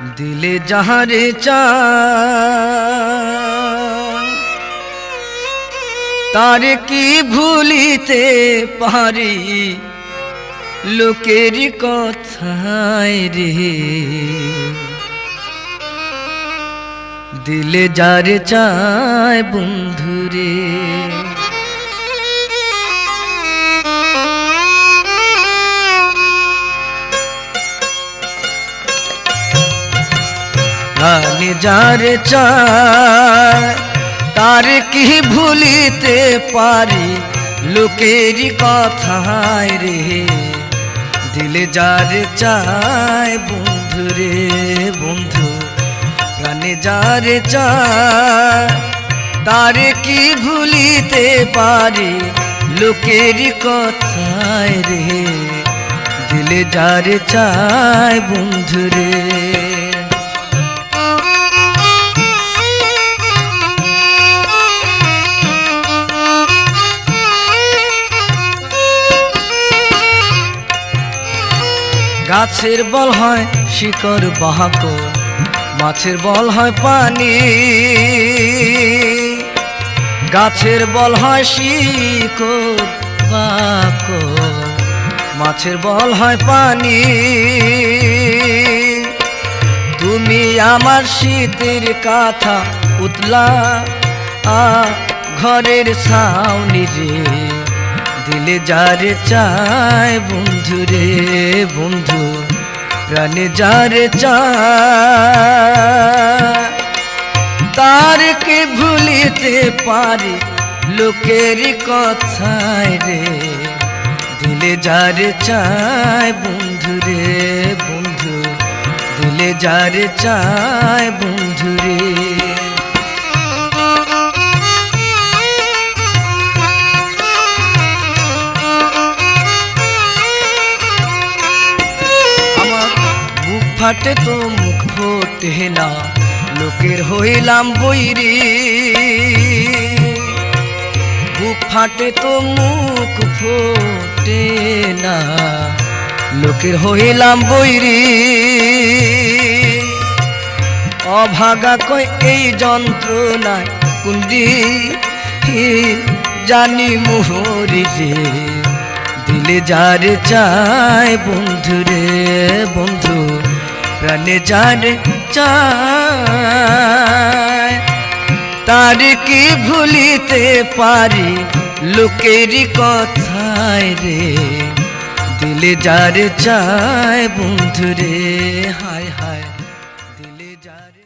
দিলে যাহারে চায় তারে কি ভুলিতে পারি লোকের কথায় রে। দিলে যারে চায় বন্ধুরে প্রাণে যারে চায় তার কি ভুলিতে পারি লোকের কথায় রে। দিলে যারে চায় বন্ধুরে বন্ধু প্রাণে যারে চায় তার কি ভুলিতে পারি লোকের কথায় রে। দিলে যারে চায় বন্ধুরে গাছের বল হয় শিকড় বাহক মাছের বল হয় পানি। গাছের বল হয় শিকড় বাহক মাছের বল হয় পানি। তুমি আমার শীতের কাঁথা উতলা ঘরের ছাউনি রে। দিলে যারে চায় বন্ধুরে বন্ধু প্রাণে যারে চায় তার কে ভুলিতে পারি লোকের কথায় রে। দিলে যারে চায় বন্ধুরে বন্ধু দিলে যারে চায় বন্ধুরে ফাটে তো মুখ ফোটে না লোকের হইলাম বৈরি। বুক ফাটে তো মুখ ফোটে না লোকের হইলাম বৈরি। অভাগা কই এই যন্ত্রণায় কুন্দি জানি মোহরি যে। দিলে যারে চায় বন্ধুরে বন্ধু প্রাণে যারে চায় তার কি ভুলিতে পারি লোকের কথায় রে। দিলে যারে চায় বন্ধুরে হায় হায় দিলে যারে